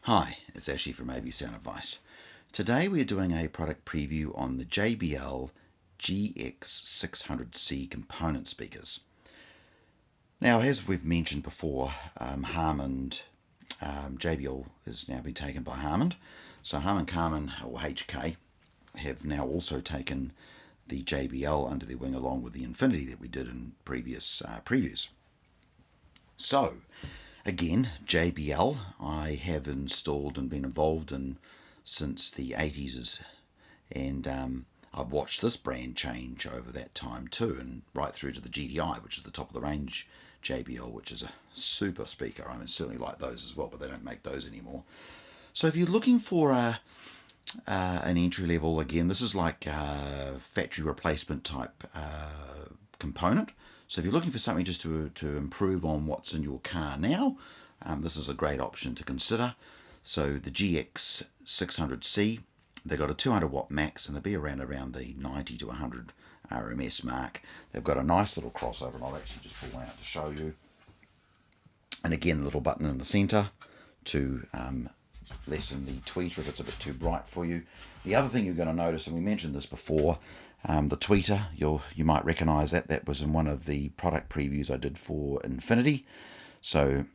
Hi, it's Ashley from AB Sound Advice. Today we're doing a product preview on the JBL GX600C component speakers. Now, as we've mentioned before, JBL has now been taken by Harman. So Harman Kardon, or HK, have now also taken the JBL under their wing along with the Infinity that we did in previous previews. So, again, JBL I have installed and been involved in since the 80s, and I've watched this brand change over that time too, and right through to the GDI, which is the top of the range JBL, which is a super speaker. I mean, certainly like those as well, but they don't make those anymore. So if you're looking for an entry level, again, this is like a factory replacement type component. So if you're looking for something just to improve on what's in your car now, this is a great option to consider. So the GX600C, they've got a 200 watt max, and they'll be around the 90 to 100 RMS mark. They've got a nice little crossover, and I'll actually just pull one out to show you. And again, the little button in the center to lessen the tweeter if it's a bit too bright for you. The other thing you're going to notice, and we mentioned this before, the tweeter, you might recognize that was in one of the product previews I did for Infinity. So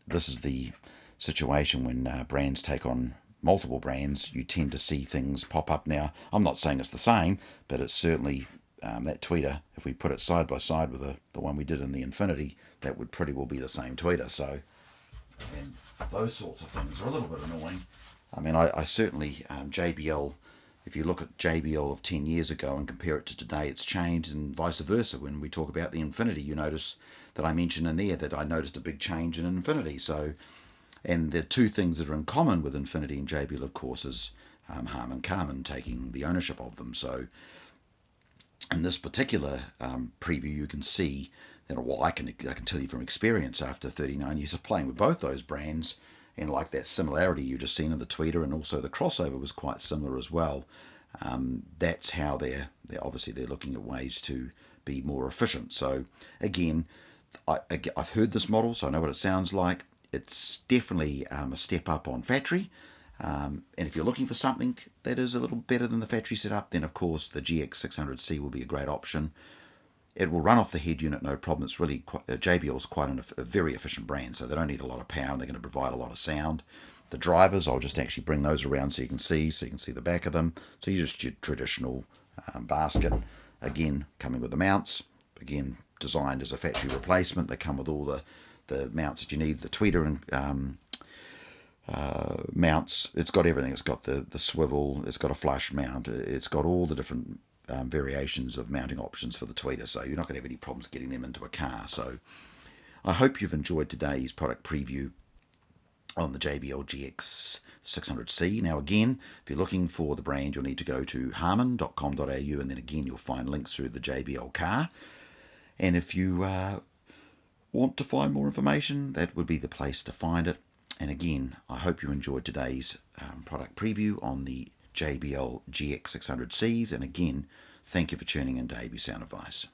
this is the situation when brands take on multiple brands, you tend to see things pop up. Now, I'm not saying it's the same, but it's certainly that tweeter, if we put it side by side with the one we did in the Infinity, that would pretty well be the same tweeter. So, and those sorts of things are a little bit annoying. I mean, I certainly, JBL, if you look at JBL of 10 years ago and compare it to today, it's changed, and vice versa. When we talk about the Infinity, you notice that I mentioned in there that I noticed a big change in Infinity. So, and the two things that are in common with Infinity and JBL, of course, is Harman Kardon taking the ownership of them. So in this particular preview, you can see that, well, I can tell you from experience after 39 years of playing with both those brands, and like that similarity you just seen in the tweeter, and also the crossover was quite similar as well. That's how they're obviously they're looking at ways to be more efficient. So again, I've heard this model, so I know what it sounds like. It's definitely a step up on factory, and if you're looking for something that is a little better than the factory setup, then of course the GX600C will be a great option. It will run off the head unit no problem. It's really JBL's quite a very efficient brand, so they don't need a lot of power, and they're going to provide a lot of sound. The drivers, I'll just actually bring those around so you can see the back of them. So you just your traditional basket, again coming with the mounts, again designed as a factory replacement. They come with all the mounts that you need, the tweeter and mounts. It's got everything. It's got the swivel, it's got a flush mount, it's got all the different variations of mounting options for the tweeter, so you're not going to have any problems getting them into a car. So I hope you've enjoyed today's product preview on the JBL GX600C. Now again, if you're looking for the brand, you'll need to go to harman.com.au, and then again you'll find links through the JBL car. And if you want to find more information, that would be the place to find it. And again, I hope you enjoyed today's product preview on the JBL GX600Cs. And again, thank you for tuning in to AB Sound Advice.